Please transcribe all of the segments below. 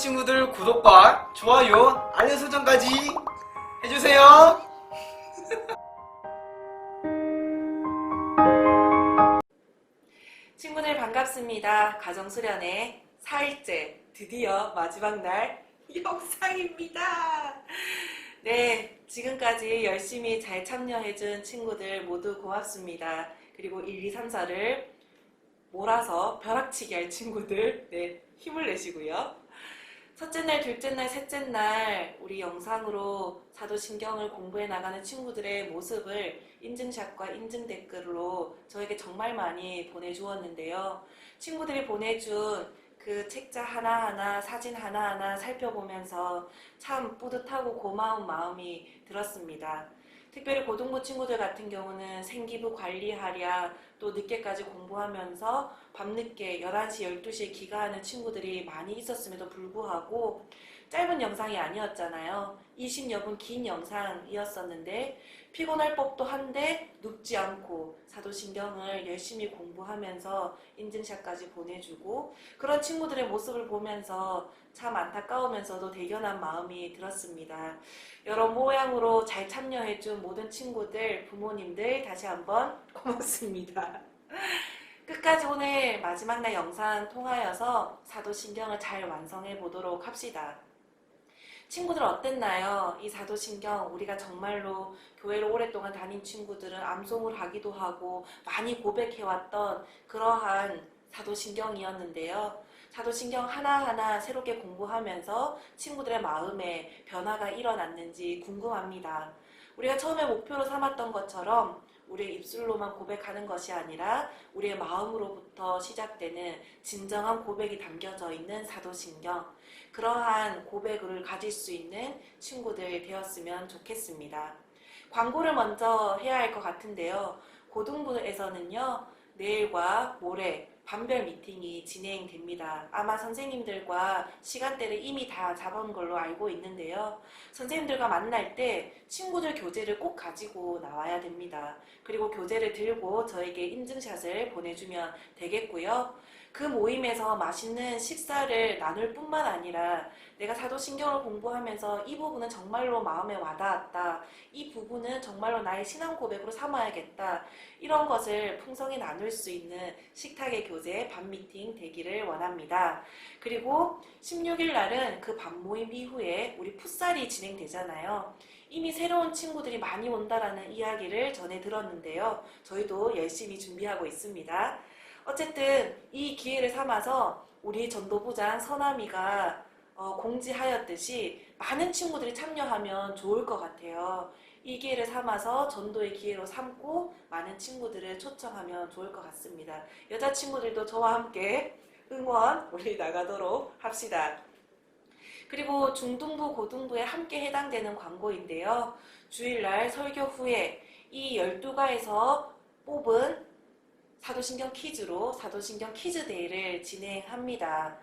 친구들 구독과 좋아요, 알림 설정까지 해주세요. 친구들 반갑습니다. 가정수련의 4일째 드디어 마지막 날 영상입니다. 네, 지금까지 열심히 잘 참여해준 친구들 모두 고맙습니다. 그리고 1, 2, 3, 4를 몰아서 벼락치기 할 친구들, 네, 힘을 내시고요. 첫째 날, 둘째 날, 셋째 날 우리 영상으로 사도신경을 공부해 나가는 친구들의 모습을 인증샷과 인증 댓글로 저에게 정말 많이 보내주었는데요. 친구들이 보내준 그 책자 하나하나, 사진 하나하나 살펴보면서 참 뿌듯하고 고마운 마음이 들었습니다. 특별히 고등부 친구들 같은 경우는 생기부 관리하랴 또 늦게까지 공부하면서 밤늦게 11시, 12시에 귀가하는 친구들이 많이 있었음에도 불구하고 짧은 영상이 아니었잖아요. 20여 분 긴 영상이었었는데 피곤할 법도 한데 눕지 않고 사도신경을 열심히 공부하면서 인증샷까지 보내주고 그런 친구들의 모습을 보면서 참 안타까우면서도 대견한 마음이 들었습니다. 여러 모양으로 잘 참여해준 모든 친구들, 부모님들 다시 한번 고맙습니다. 끝까지 오늘 마지막 날 영상 통하여서 사도신경을 잘 완성해 보도록 합시다. 친구들 어땠나요? 이 사도신경 우리가 정말로 교회를 오랫동안 다닌 친구들은 암송을 하기도 하고 많이 고백해왔던 그러한 사도신경이었는데요. 사도신경 하나하나 새롭게 공부하면서 친구들의 마음에 변화가 일어났는지 궁금합니다. 우리가 처음에 목표로 삼았던 것처럼 우리의 입술로만 고백하는 것이 아니라 우리의 마음으로부터 시작되는 진정한 고백이 담겨져 있는 사도신경, 그러한 고백을 가질 수 있는 친구들 되었으면 좋겠습니다. 광고를 먼저 해야 할 것 같은데요. 고등부에서는요, 내일과 모레 반별 미팅이 진행됩니다. 아마 선생님들과 시간대를 이미 다 잡은 걸로 알고 있는데요. 선생님들과 만날 때 친구들 교재를 꼭 가지고 나와야 됩니다. 그리고 교재를 들고 저에게 인증샷을 보내주면 되겠고요. 그 모임에서 맛있는 식사를 나눌 뿐만 아니라 내가 사도신경을 공부하면서 이 부분은 정말로 마음에 와닿았다. 이 부분은 정말로 나의 신앙 고백으로 삼아야겠다. 이런 것을 풍성히 나눌 수 있는 식탁의 교재 밤미팅 되기를 원합니다. 그리고 16일 날은 그 밤모임 이후에 우리 풋살이 진행되잖아요. 이미 새로운 친구들이 많이 온다라는 이야기를 전해 들었는데요. 저희도 열심히 준비하고 있습니다. 어쨌든 이 기회를 삼아서 우리 전도부장 서남이가 공지하였듯이 많은 친구들이 참여하면 좋을 것 같아요. 이 기회를 삼아서 전도의 기회로 삼고 많은 친구들을 초청하면 좋을 것 같습니다. 여자친구들도 저와 함께 응원 우리 나가도록 합시다. 그리고 중등부, 고등부에 함께 해당되는 광고인데요. 주일날 설교 후에 이 12가에서 뽑은 사도신경 퀴즈로 사도신경 퀴즈데이를 진행합니다.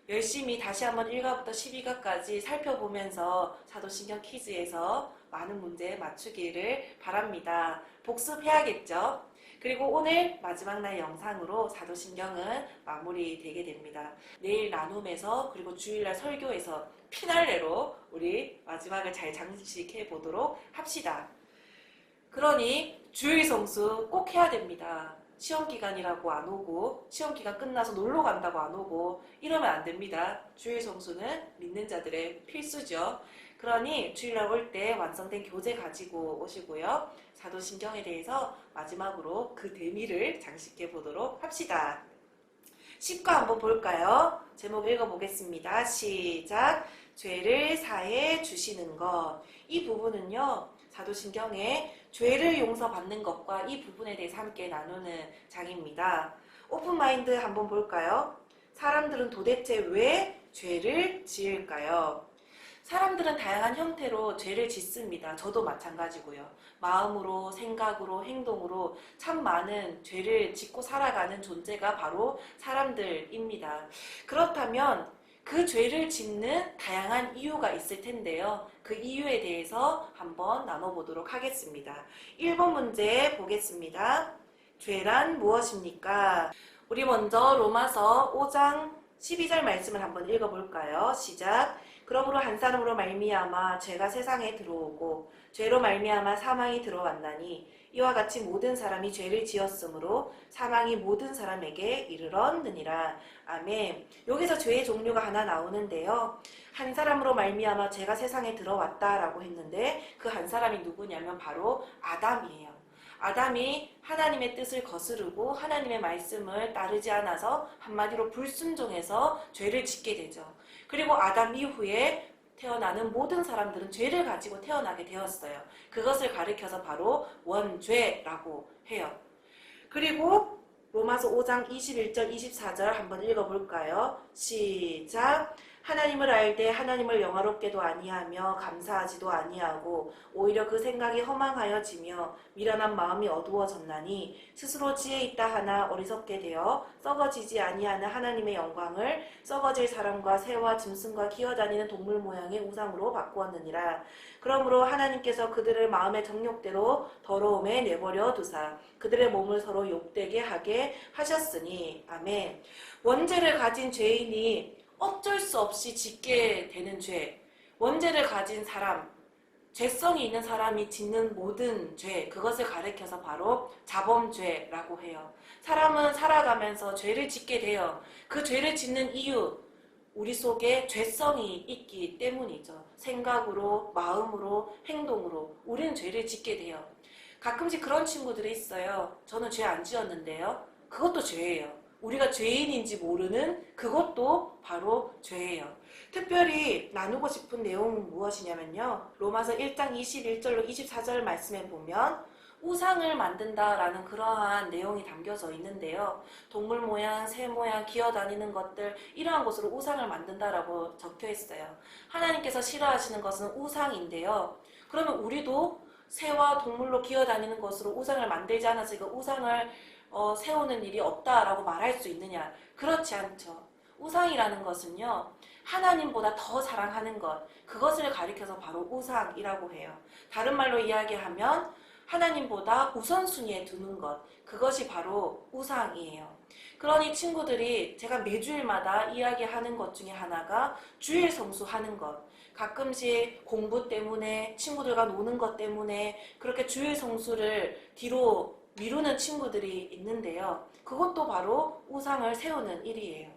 열심히 다시 한번 1가부터 12가까지 살펴보면서 사도신경 퀴즈에서 많은 문제 맞추기를 바랍니다. 복습해야겠죠? 그리고 오늘 마지막 날 영상으로 사도신경은 마무리되게 됩니다. 내일 나눔에서 그리고 주일날 설교에서 피날레로 우리 마지막을 잘 장식해 보도록 합시다. 그러니 주일 성수 꼭 해야 됩니다. 시험기간이라고 안 오고 시험기간 끝나서 놀러 간다고 안 오고 이러면 안 됩니다. 주일 성수는 믿는 자들의 필수죠. 그러니 주일날 올 때 완성된 교재 가지고 오시고요. 사도신경에 대해서 마지막으로 그 대미를 장식해 보도록 합시다. 10과 한번 볼까요? 제목 읽어보겠습니다. 시작! 죄를 사해 주시는 것. 이 부분은요. 사도신경에 죄를 용서받는 것과 이 부분에 대해서 함께 나누는 장입니다. 오픈마인드 한번 볼까요? 사람들은 도대체 왜 죄를 지을까요? 사람들은 다양한 형태로 죄를 짓습니다. 저도 마찬가지고요. 마음으로, 생각으로, 행동으로 참 많은 죄를 짓고 살아가는 존재가 바로 사람들입니다. 그렇다면 그 죄를 짓는 다양한 이유가 있을 텐데요. 그 이유에 대해서 한번 나눠보도록 하겠습니다. 1번 문제 보겠습니다. 죄란 무엇입니까? 우리 먼저 로마서 5장 12절 말씀을 한번 읽어볼까요? 시작. 그러므로 한 사람으로 말미암아 죄가 세상에 들어오고 죄로 말미암아 사망이 들어왔나니 이와 같이 모든 사람이 죄를 지었으므로 사망이 모든 사람에게 이르렀느니라. 아멘. 여기서 죄의 종류가 하나 나오는데요. 한 사람으로 말미암아 죄가 세상에 들어왔다라고 했는데 그 한 사람이 누구냐면 바로 아담이에요. 아담이 하나님의 뜻을 거스르고 하나님의 말씀을 따르지 않아서 한마디로 불순종해서 죄를 짓게 되죠. 그리고 아담 이후에 태어나는 모든 사람들은 죄를 가지고 태어나게 되었어요. 그것을 가리켜서 바로 원죄라고 해요. 그리고 로마서 5장 21절 24절 한번 읽어볼까요? 시작. 하나님을 알되 하나님을 영화롭게도 아니하며 감사하지도 아니하고 오히려 그 생각이 허망하여지며 미련한 마음이 어두워졌나니 스스로 지혜 있다 하나 어리석게 되어 썩어지지 아니하는 하나님의 영광을 썩어질 사람과 새와 짐승과 기어다니는 동물 모양의 우상으로 바꾸었느니라. 그러므로 하나님께서 그들을 마음의 정욕대로 더러움에 내버려 두사 그들의 몸을 서로 욕되게 하게 하셨으니. 아멘. 원죄를 가진 죄인이 어쩔 수 없이 짓게 되는 죄, 원죄를 가진 사람, 죄성이 있는 사람이 짓는 모든 죄, 그것을 가리켜서 바로 자범죄라고 해요. 사람은 살아가면서 죄를 짓게 돼요. 그 죄를 짓는 이유, 우리 속에 죄성이 있기 때문이죠. 생각으로, 마음으로, 행동으로 우리는 죄를 짓게 돼요. 가끔씩 그런 친구들이 있어요. 저는 죄 안 지었는데요. 그것도 죄예요. 우리가 죄인인지 모르는 그것도 바로 죄예요. 특별히 나누고 싶은 내용은 무엇이냐면요. 로마서 1장 21절로 24절 말씀에 보면 우상을 만든다라는 그러한 내용이 담겨져 있는데요. 동물 모양, 새 모양, 기어다니는 것들 이러한 것으로 우상을 만든다라고 적혀 있어요. 하나님께서 싫어하시는 것은 우상인데요. 그러면 우리도 새와 동물로 기어다니는 것으로 우상을 만들지 않아서 그 우상을 세우는 일이 없다라고 말할 수 있느냐? 그렇지 않죠. 우상이라는 것은요, 하나님보다 더 사랑하는 것, 그것을 가리켜서 바로 우상이라고 해요. 다른 말로 이야기하면 하나님보다 우선순위에 두는 것, 그것이 바로 우상이에요. 그러니 친구들이 제가 매주일마다 이야기하는 것 중에 하나가 주일 성수하는 것. 가끔씩 공부 때문에 친구들과 노는 것 때문에 그렇게 주일 성수를 뒤로 미루는 친구들이 있는데요. 그것도 바로 우상을 세우는 일이에요.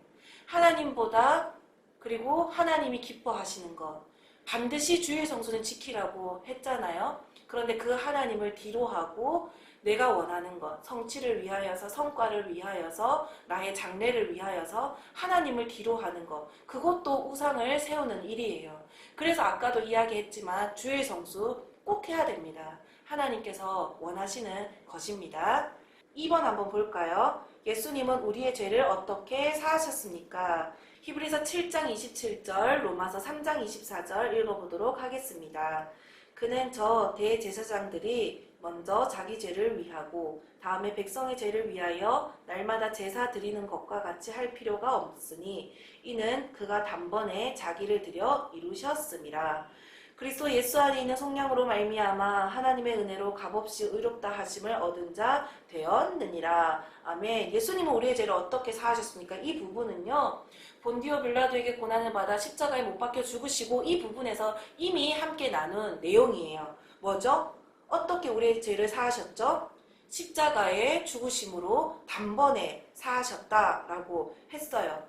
하나님보다 그리고 하나님이 기뻐하시는 것. 반드시 주일 성수는 지키라고 했잖아요. 그런데 그 하나님을 뒤로 하고 내가 원하는 것, 성취를 위하여서, 성과를 위하여서, 나의 장래를 위하여서 하나님을 뒤로 하는 것, 그것도 우상을 세우는 일이에요. 그래서 아까도 이야기했지만 주일 성수 꼭 해야 됩니다. 하나님께서 원하시는 것입니다. 2번 한번 볼까요? 예수님은 우리의 죄를 어떻게 사하셨습니까? 히브리서 7장 27절, 로마서 3장 24절 읽어보도록 하겠습니다. 그는 저 대제사장들이 먼저 자기 죄를 위하고 다음에 백성의 죄를 위하여 날마다 제사 드리는 것과 같이 할 필요가 없으니 이는 그가 단번에 자기를 드려 이루셨음이라. 그리스도 예수 안에 있는 성령으로 말미암아 하나님의 은혜로 값없이 의롭다 하심을 얻은 자 되었느니라. 아멘. 예수님은 우리의 죄를 어떻게 사하셨습니까? 이 부분은요, 본디오 빌라도에게 고난을 받아 십자가에 못 박혀 죽으시고 이 부분에서 이미 함께 나눈 내용이에요. 뭐죠? 어떻게 우리의 죄를 사하셨죠? 십자가에 죽으심으로 단번에 사하셨다라고 했어요.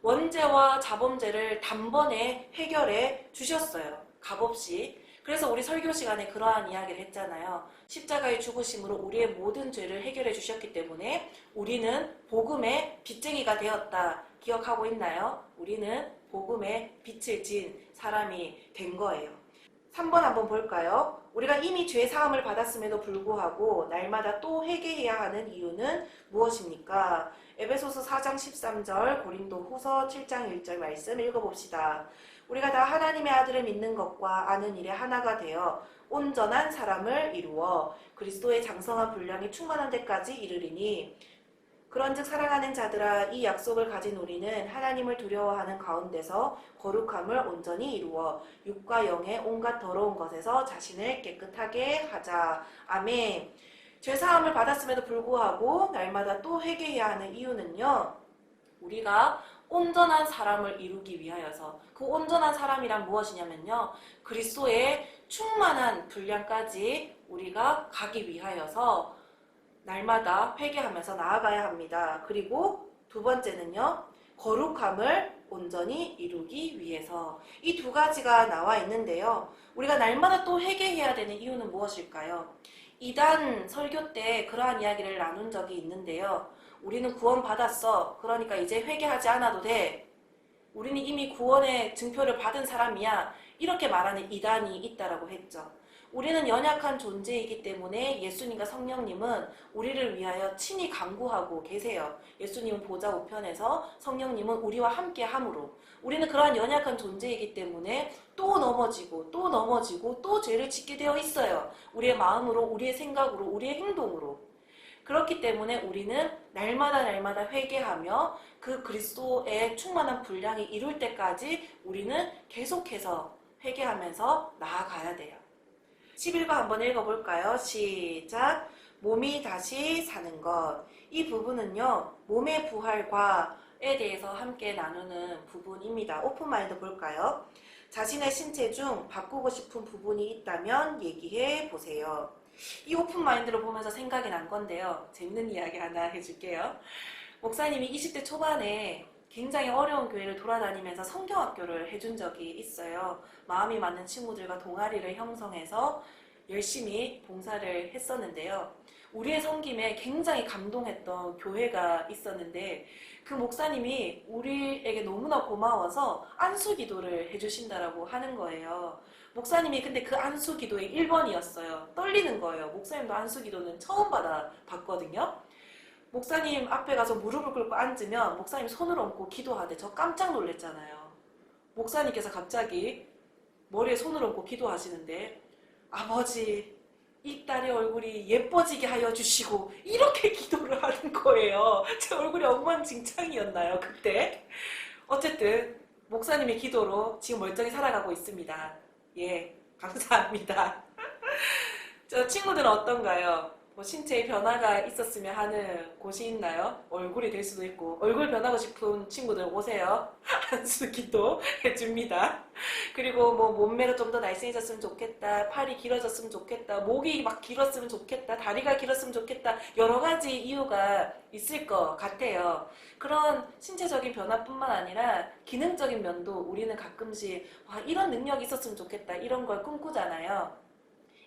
원죄와 자범죄를 단번에 해결해 주셨어요. 값없이. 그래서 우리 설교 시간에 그러한 이야기를 했잖아요. 십자가의 죽으심으로 우리의 모든 죄를 해결해 주셨기 때문에 우리는 복음의 빚쟁이가 되었다. 기억하고 있나요? 우리는 복음의 빛을 진 사람이 된 거예요. 3번 한번 볼까요? 우리가 이미 죄 사함을 받았음에도 불구하고 날마다 또 회개해야 하는 이유는 무엇입니까? 에베소서 4장 13절, 고린도 후서 7장 1절 말씀 읽어봅시다. 우리가 다 하나님의 아들을 믿는 것과 아는 일에 하나가 되어 온전한 사람을 이루어 그리스도의 장성한 분량이 충만한 데까지 이르리니 그런즉 사랑하는 자들아 이 약속을 가진 우리는 하나님을 두려워하는 가운데서 거룩함을 온전히 이루어 육과 영의 온갖 더러운 것에서 자신을 깨끗하게 하자. 아멘. 죄사함을 받았음에도 불구하고 날마다 또 회개해야 하는 이유는요, 우리가 온전한 사람을 이루기 위하여서, 그 온전한 사람이란 무엇이냐면요, 그리스도의 충만한 분량까지 우리가 가기 위하여서 날마다 회개하면서 나아가야 합니다. 그리고 두 번째는요, 거룩함을 온전히 이루기 위해서. 이 두 가지가 나와 있는데요, 우리가 날마다 또 회개해야 되는 이유는 무엇일까요? 이단 설교 때 그러한 이야기를 나눈 적이 있는데요, 우리는 구원받았어, 그러니까 이제 회개하지 않아도 돼, 우리는 이미 구원의 증표를 받은 사람이야, 이렇게 말하는 이단이 있다라고 했죠. 우리는 연약한 존재이기 때문에 예수님과 성령님은 우리를 위하여 친히 간구하고 계세요. 예수님은 보좌 우편에서, 성령님은 우리와 함께 함으로. 우리는 그러한 연약한 존재이기 때문에 또 넘어지고 또 넘어지고 또 죄를 짓게 되어 있어요. 우리의 마음으로, 우리의 생각으로, 우리의 행동으로. 그렇기 때문에 우리는 날마다 회개하며 그 그리스도의 충만한 분량이 이룰 때까지 우리는 계속해서 회개하면서 나아가야 돼요. 11번 한번 읽어볼까요? 시작. 몸이 다시 사는 것. 이 부분은요, 몸의 부활과에 대해서 함께 나누는 부분입니다. 오픈마인드 볼까요? 자신의 신체 중 바꾸고 싶은 부분이 있다면 얘기해 보세요. 이 오픈마인드를 보면서 생각이 난 건데요, 재밌는 이야기 하나 해줄게요. 목사님이 20대 초반에 굉장히 어려운 교회를 돌아다니면서 성경학교를 해준 적이 있어요. 마음이 맞는 친구들과 동아리를 형성해서 열심히 봉사를 했었는데요, 우리의 섬김에 굉장히 감동했던 교회가 있었는데, 그 목사님이 우리에게 너무나 고마워서 안수기도를 해주신다라고 하는 거예요. 목사님이 근데 그 안수기도의 1번이었어요. 떨리는 거예요. 목사님도 안수기도는 처음 받았거든요. 목사님 앞에 가서 무릎을 꿇고 앉으면 목사님 손을 얹고 기도하는데 저 깜짝 놀랐잖아요. 목사님께서 갑자기 머리에 손을 얹고 기도하시는데, 아버지, 이 딸의 얼굴이 예뻐지게 하여 주시고, 이렇게 기도를 하는 거예요. 제 얼굴이 엉망진창이었나요, 그때? 어쨌든 목사님의 기도로 지금 멀쩡히 살아가고 있습니다. 예, 감사합니다. 저 친구들은 어떤가요? 뭐 신체의 변화가 있었으면 하는 곳이 있나요? 얼굴이 될 수도 있고. 얼굴 변하고 싶은 친구들 오세요. 한수기도 해줍니다. 그리고 뭐 몸매가 좀 더 날씬해졌으면 좋겠다, 팔이 길어졌으면 좋겠다, 목이 막 길었으면 좋겠다, 다리가 길었으면 좋겠다, 여러 가지 이유가 있을 것 같아요. 그런 신체적인 변화뿐만 아니라 기능적인 면도 우리는 가끔씩 와, 이런 능력이 있었으면 좋겠다, 이런 걸 꿈꾸잖아요.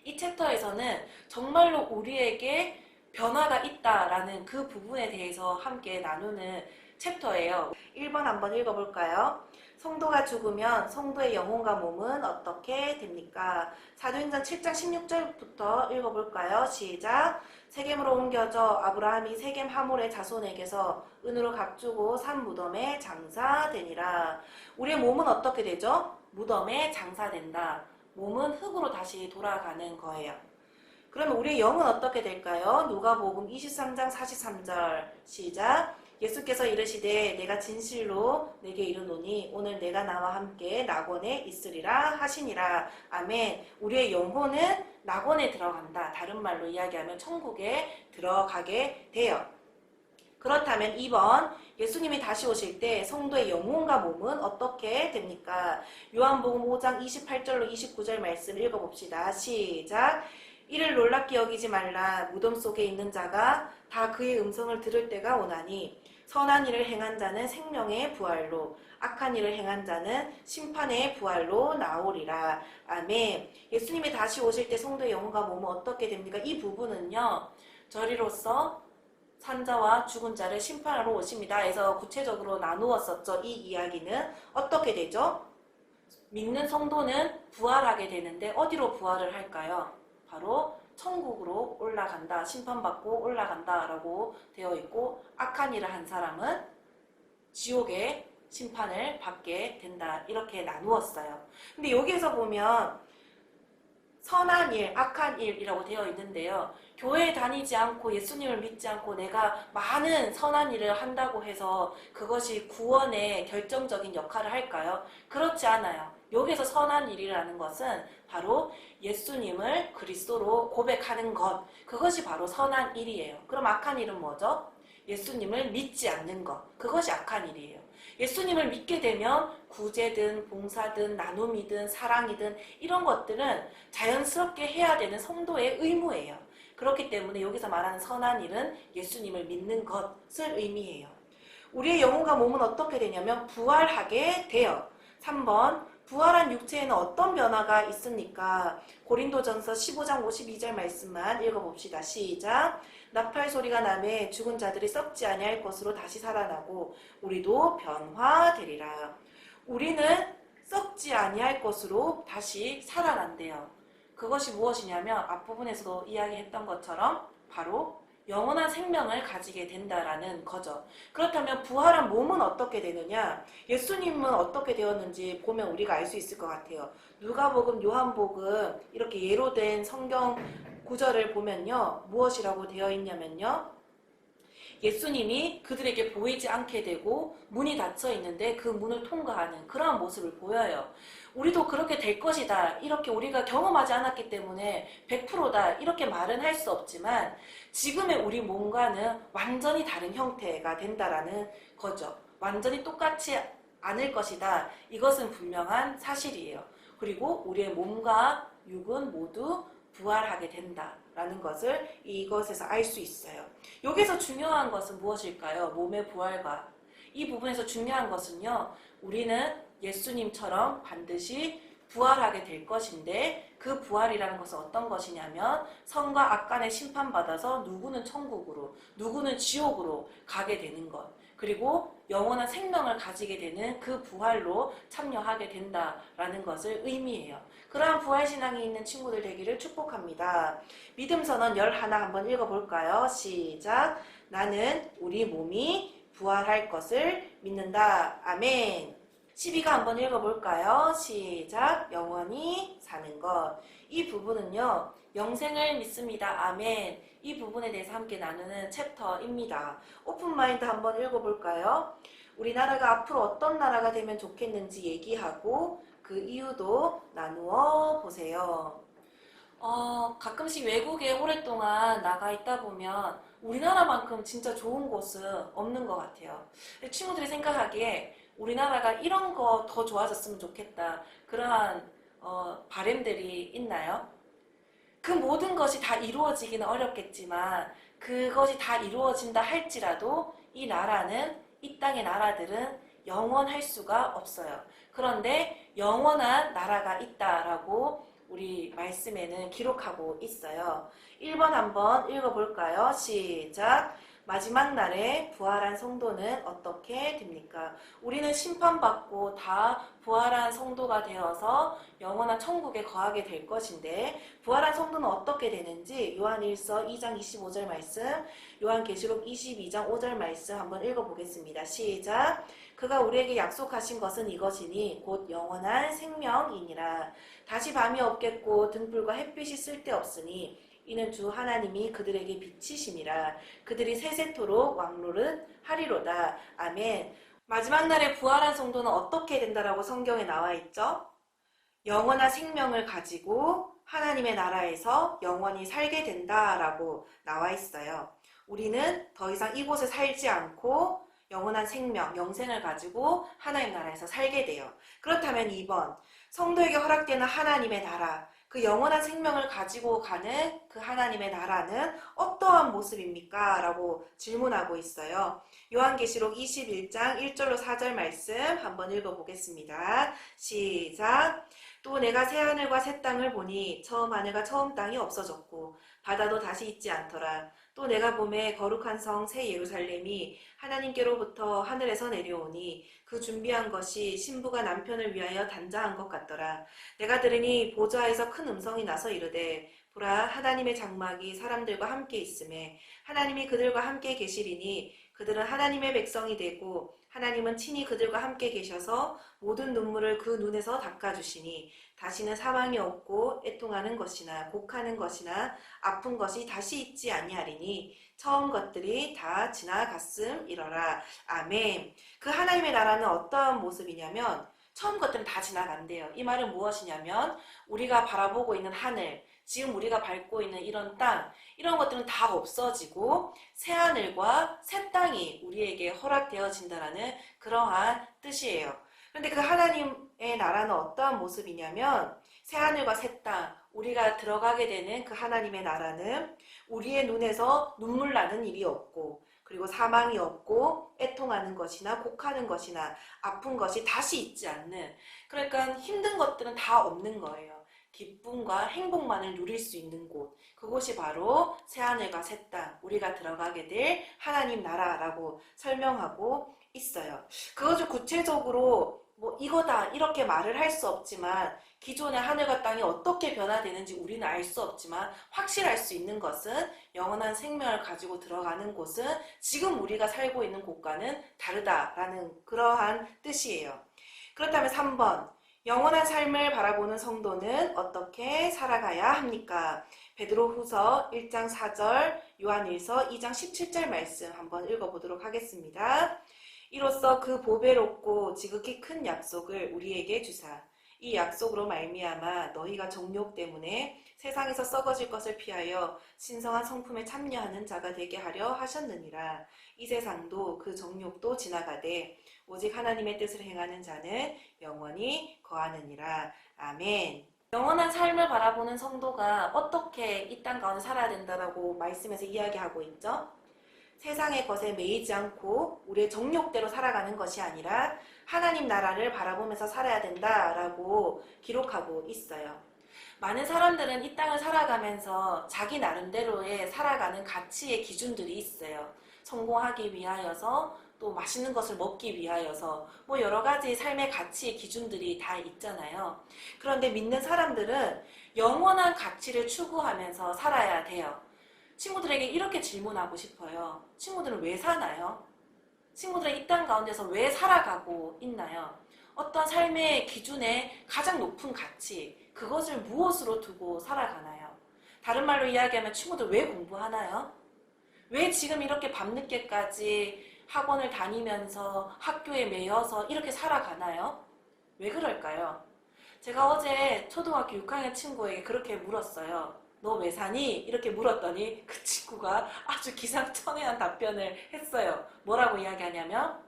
이 챕터에서는 정말로 우리에게 변화가 있다라는 그 부분에 대해서 함께 나누는 챕터예요. 1번 한번 읽어볼까요? 성도가 죽으면 성도의 영혼과 몸은 어떻게 됩니까? 사도행전 7장 16절부터 읽어볼까요? 시작. 세겜으로 옮겨져 아브라함이 세겜 하몰의 자손에게서 은으로 값주고 산 무덤에 장사되니라. 우리의 몸은 어떻게 되죠? 무덤에 장사된다. 몸은 흙으로 다시 돌아가는 거예요. 그러면 우리의 영은 어떻게 될까요? 누가복음 23장 43절 시작. 예수께서 이르시되 내가 진실로 내게 이르노니 오늘 내가 나와 함께 낙원에 있으리라 하시니라. 아멘. 우리의 영혼은 낙원에 들어간다. 다른 말로 이야기하면 천국에 들어가게 돼요. 그렇다면 2번, 예수님이 다시 오실 때 성도의 영혼과 몸은 어떻게 됩니까? 요한복음 5장 28절로 29절 말씀 읽어봅시다. 시작. 이를 놀랍게 여기지 말라. 무덤 속에 있는 자가 다 그의 음성을 들을 때가 오나니 선한 일을 행한 자는 생명의 부활로, 악한 일을 행한 자는 심판의 부활로 나오리라. 아멘. 예수님이 다시 오실 때 성도의 영혼과 몸은 어떻게 됩니까? 이 부분은요, 저리로서 산자와 죽은 자를 심판하러 오십니다. 해서 구체적으로 나누었었죠. 이 이야기는 어떻게 되죠? 믿는 성도는 부활하게 되는데 어디로 부활을 할까요? 바로 천국으로 올라간다, 심판받고 올라간다 라고 되어 있고, 악한 일을 한 사람은 지옥의 심판을 받게 된다, 이렇게 나누었어요. 근데 여기에서 보면 선한 일, 악한 일이라고 되어 있는데요, 교회에 다니지 않고 예수님을 믿지 않고 내가 많은 선한 일을 한다고 해서 그것이 구원의 결정적인 역할을 할까요? 그렇지 않아요. 여기서 선한 일이라는 것은 바로 예수님을 그리스도로 고백하는 것, 그것이 바로 선한 일이에요. 그럼 악한 일은 뭐죠? 예수님을 믿지 않는 것, 그것이 악한 일이에요. 예수님을 믿게 되면 구제든 봉사든 나눔이든 사랑이든 이런 것들은 자연스럽게 해야 되는 성도의 의무예요. 그렇기 때문에 여기서 말하는 선한 일은 예수님을 믿는 것을 의미해요. 우리의 영혼과 몸은 어떻게 되냐면 부활하게 돼요. 3번, 부활한 육체에는 어떤 변화가 있습니까? 고린도전서 15장 52절 말씀만 읽어봅시다. 시작. 나팔 소리가 나매 죽은 자들이 썩지 아니할 것으로 다시 살아나고 우리도 변화되리라. 우리는 썩지 아니할 것으로 다시 살아난대요. 그것이 무엇이냐면 앞부분에서도 이야기했던 것처럼 바로 영원한 생명을 가지게 된다라는 거죠. 그렇다면 부활한 몸은 어떻게 되느냐? 예수님은 어떻게 되었는지 보면 우리가 알 수 있을 것 같아요. 누가복음, 요한복음 이렇게 예로 된 성경 구절을 보면요. 무엇이라고 되어 있냐면요. 예수님이 그들에게 보이지 않게 되고 문이 닫혀 있는데 그 문을 통과하는 그러한 모습을 보여요. 우리도 그렇게 될 것이다. 이렇게 우리가 경험하지 않았기 때문에 100%다. 이렇게 말은 할 수 없지만 지금의 우리 몸과는 완전히 다른 형태가 된다라는 거죠. 완전히 똑같지 않을 것이다. 이것은 분명한 사실이에요. 그리고 우리의 몸과 육은 모두 부활하게 된다라는 것을 이것에서 알 수 있어요. 여기서 중요한 것은 무엇일까요? 몸의 부활과 이 부분에서 중요한 것은요. 우리는 예수님처럼 반드시 부활하게 될 것인데 그 부활이라는 것은 어떤 것이냐면 선과 악간에 심판받아서 누구는 천국으로 누구는 지옥으로 가게 되는 것 그리고 영원한 생명을 가지게 되는 그 부활로 참여하게 된다라는 것을 의미해요. 그러한 부활신앙이 있는 친구들 되기를 축복합니다. 믿음선언 11 한번 읽어볼까요? 시작. 나는 우리 몸이 부활할 것을 믿는다. 아멘. 12가 한번 읽어볼까요? 시작. 영원히 사는 것. 이 부분은요. 영생을 믿습니다. 아멘. 이 부분에 대해서 함께 나누는 챕터입니다. 오픈마인드 한번 읽어볼까요? 우리나라가 앞으로 어떤 나라가 되면 좋겠는지 얘기하고 그 이유도 나누어 보세요. 가끔씩 외국에 오랫동안 나가 있다 보면 우리나라만큼 진짜 좋은 곳은 없는 것 같아요. 친구들이 생각하기에 우리나라가 이런 거 더 좋아졌으면 좋겠다. 그러한 바람들이 있나요? 그 모든 것이 다 이루어지기는 어렵겠지만 그것이 다 이루어진다 할지라도 이 나라는 이 땅의 나라들은 영원할 수가 없어요. 그런데 영원한 나라가 있다라고 우리 말씀에는 기록하고 있어요. 1번 한번 읽어볼까요? 시작. 마지막 날에 부활한 성도는 어떻게 됩니까? 우리는 심판받고 다 부활한 성도가 되어서 영원한 천국에 거하게 될 것인데 부활한 성도는 어떻게 되는지 요한일서 2장 25절 말씀, 요한계시록 22장 5절 말씀 한번 읽어보겠습니다. 시작. 그가 우리에게 약속하신 것은 이것이니 곧 영원한 생명이니라. 다시 밤이 없겠고 등불과 햇빛이 쓸데없으니 이는 주 하나님이 그들에게 빛이심이라. 그들이 세세토록 왕노릇 하리로다. 아멘. 마지막 날에 부활한 성도는 어떻게 된다라고 성경에 나와 있죠? 영원한 생명을 가지고 하나님의 나라에서 영원히 살게 된다라고 나와 있어요. 우리는 더 이상 이곳에 살지 않고 영원한 생명, 영생을 가지고 하나님 나라에서 살게 돼요. 그렇다면 2번, 성도에게 허락되는 하나님의 나라, 그 영원한 생명을 가지고 가는 그 하나님의 나라는 어떠한 모습입니까? 라고 질문하고 있어요. 요한계시록 21장 1절로 4절 말씀 한번 읽어보겠습니다. 시작. 또 내가 새하늘과 새 땅을 보니 처음 하늘과 처음 땅이 없어졌고 바다도 다시 있지 않더라. 또 내가 보매 거룩한 성 새 예루살렘이 하나님께로부터 하늘에서 내려오니 그 준비한 것이 신부가 남편을 위하여 단장한 것 같더라. 내가 들으니 보좌에서 큰 음성이 나서 이르되 보라 하나님의 장막이 사람들과 함께 있음에 하나님이 그들과 함께 계시리니 그들은 하나님의 백성이 되고 하나님은 친히 그들과 함께 계셔서 모든 눈물을 그 눈에서 닦아주시니 다시는 사망이 없고 애통하는 것이나 곡하는 것이나 아픈 것이 다시 있지 아니하리니 처음 것들이 다 지나갔음이러라. 아멘. 그 하나님의 나라는 어떠한 모습이냐면 처음 것들은 다 지나간대요. 이 말은 무엇이냐면 우리가 바라보고 있는 하늘, 지금 우리가 밟고 있는 이런 땅, 이런 것들은 다 없어지고 새하늘과 새 땅이 우리에게 허락되어진다라는 그러한 뜻이에요. 그런데 그 하나님의 나라는 어떠한 모습이냐면 새하늘과 새 땅, 우리가 들어가게 되는 그 하나님의 나라는 우리의 눈에서 눈물 나는 일이 없고 그리고 사망이 없고 애통하는 것이나 곡하는 것이나 아픈 것이 다시 있지 않는, 그러니까 힘든 것들은 다 없는 거예요. 기쁨과 행복만을 누릴 수 있는 곳, 그곳이 바로 새하늘과 새 땅, 우리가 들어가게 될 하나님 나라라고 설명하고 있어요. 그것을 구체적으로 뭐 이거다 이렇게 말을 할 수 없지만 기존의 하늘과 땅이 어떻게 변화되는지 우리는 알 수 없지만 확실할 수 있는 것은 영원한 생명을 가지고 들어가는 곳은 지금 우리가 살고 있는 곳과는 다르다라는 그러한 뜻이에요. 그렇다면 3번, 영원한 삶을 바라보는 성도는 어떻게 살아가야 합니까? 베드로후서 1장 4절, 요한일서 2장 17절 말씀 한번 읽어보도록 하겠습니다. 이로써 그 보배롭고 지극히 큰 약속을 우리에게 주사 이 약속으로 말미암아 너희가 정욕 때문에 세상에서 썩어질 것을 피하여 신성한 성품에 참여하는 자가 되게 하려 하셨느니라. 이 세상도 그 정욕도 지나가되 오직 하나님의 뜻을 행하는 자는 영원히 거하느니라. 아멘. 영원한 삶을 바라보는 성도가 어떻게 이 땅 가운데 살아야 된다라고 말씀에서 이야기하고 있죠? 세상의 것에 매이지 않고 우리의 정욕대로 살아가는 것이 아니라 하나님 나라를 바라보면서 살아야 된다라고 기록하고 있어요. 많은 사람들은 이 땅을 살아가면서 자기 나름대로의 살아가는 가치의 기준들이 있어요. 성공하기 위하여서, 또 맛있는 것을 먹기 위하여서, 뭐 여러 가지 삶의 가치의 기준들이 다 있잖아요. 그런데 믿는 사람들은 영원한 가치를 추구하면서 살아야 돼요. 친구들에게 이렇게 질문하고 싶어요. 친구들은 왜 사나요? 친구들은 이 땅 가운데서 왜 살아가고 있나요? 어떤 삶의 기준의 가장 높은 가치, 그것을 무엇으로 두고 살아가나요? 다른 말로 이야기하면 친구들 왜 공부하나요? 왜 지금 이렇게 밤늦게까지 학원을 다니면서 학교에 매여서 이렇게 살아가나요? 왜 그럴까요? 제가 어제 초등학교 6학년 친구에게 그렇게 물었어요. 너 왜 사니? 이렇게 물었더니 그 친구가 아주 기상천외한 답변을 했어요. 뭐라고 이야기하냐면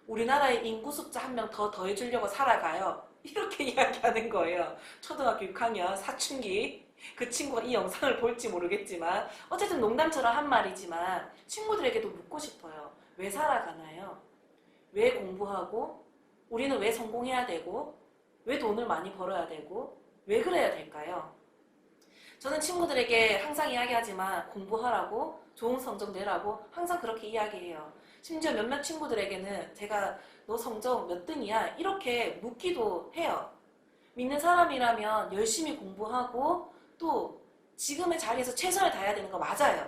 우리나라에 인구 숫자 한 명 더 더해주려고 살아가요. 이렇게 이야기하는 거예요. 초등학교 6학년 사춘기. 그 친구가 이 영상을 볼지 모르겠지만 어쨌든 농담처럼 한 말이지만 친구들에게도 묻고 싶어요. 왜 살아가나요? 왜 공부하고? 우리는 왜 성공해야 되고? 왜 돈을 많이 벌어야 되고? 왜 그래야 될까요? 저는 친구들에게 항상 이야기하지만 공부하라고, 좋은 성적 내라고 항상 그렇게 이야기해요. 심지어 몇몇 친구들에게는 제가 너 성적 몇 등이야? 이렇게 묻기도 해요. 믿는 사람이라면 열심히 공부하고 또 지금의 자리에서 최선을 다해야 되는 거 맞아요.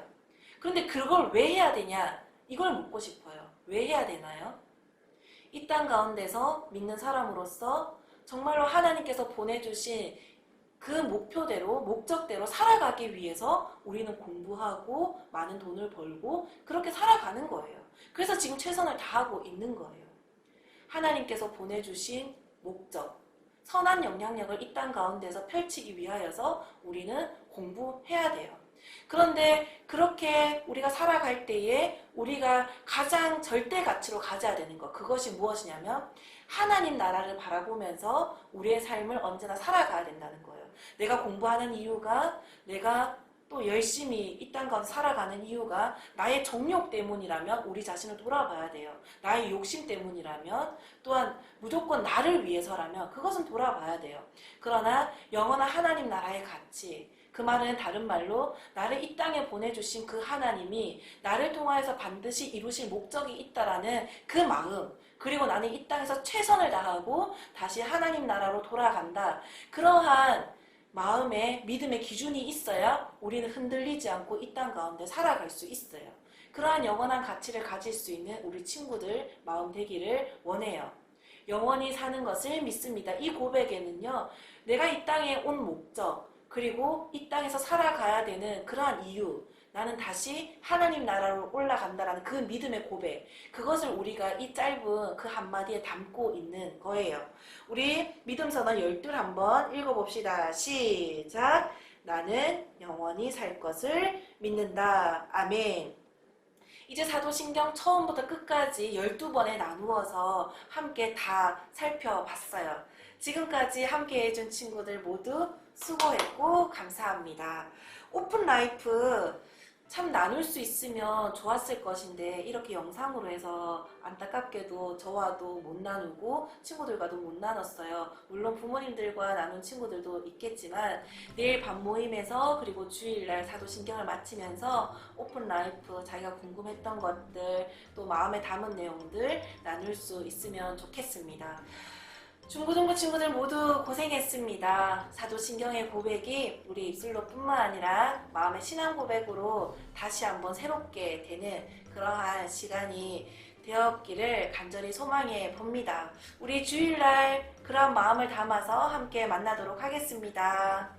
그런데 그걸 왜 해야 되냐? 이걸 묻고 싶어요. 왜 해야 되나요? 이 땅 가운데서 믿는 사람으로서 정말로 하나님께서 보내주신 그 목표대로, 목적대로 살아가기 위해서 우리는 공부하고 많은 돈을 벌고 그렇게 살아가는 거예요. 그래서 지금 최선을 다하고 있는 거예요. 하나님께서 보내주신 목적, 선한 영향력을 이 땅 가운데서 펼치기 위하여서 우리는 공부해야 돼요. 그런데 그렇게 우리가 살아갈 때에 우리가 가장 절대 가치로 가져야 되는 것, 그것이 무엇이냐면 하나님 나라를 바라보면서 우리의 삶을 언제나 살아가야 된다는 거예요. 내가 공부하는 이유가, 내가 또 열심히 이 땅 가운데 살아가는 이유가 나의 정욕 때문이라면 우리 자신을 돌아봐야 돼요. 나의 욕심 때문이라면, 또한 무조건 나를 위해서라면 그것은 돌아봐야 돼요. 그러나 영원한 하나님 나라의 가치, 그 말은 다른 말로 나를 이 땅에 보내주신 그 하나님이 나를 통하여서 반드시 이루실 목적이 있다라는 그 마음, 그리고 나는 이 땅에서 최선을 다하고 다시 하나님 나라로 돌아간다. 그러한 마음의 믿음의 기준이 있어야 우리는 흔들리지 않고 이 땅 가운데 살아갈 수 있어요. 그러한 영원한 가치를 가질 수 있는 우리 친구들 마음 되기를 원해요. 영원히 사는 것을 믿습니다. 이 고백에는요, 내가 이 땅에 온 목적, 그리고 이 땅에서 살아가야 되는 그러한 이유, 나는 다시 하나님 나라로 올라간다라는 그 믿음의 고백, 그것을 우리가 이 짧은 그 한마디에 담고 있는 거예요. 우리 믿음선언 12 한번 읽어봅시다. 시작! 나는 영원히 살 것을 믿는다. 아멘. 이제 사도신경 처음부터 끝까지 12번에 나누어서 함께 다 살펴봤어요. 지금까지 함께 해준 친구들 모두 수고했고 감사합니다. 오픈라이프 참 나눌 수 있으면 좋았을 것인데 이렇게 영상으로 해서 안타깝게도 저와도 못 나누고 친구들과도 못 나눴어요. 물론 부모님들과 나눈 친구들도 있겠지만 내일 밤 모임에서 그리고 주일날 사도신경을 마치면서 오픈라이프 자기가 궁금했던 것들 또 마음에 담은 내용들 나눌 수 있으면 좋겠습니다. 중고등부 친구들 모두 고생했습니다. 사도신경의 고백이 우리 입술로 뿐만 아니라 마음의 신앙 고백으로 다시 한번 새롭게 되는 그러한 시간이 되었기를 간절히 소망해 봅니다. 우리 주일날 그런 마음을 담아서 함께 만나도록 하겠습니다.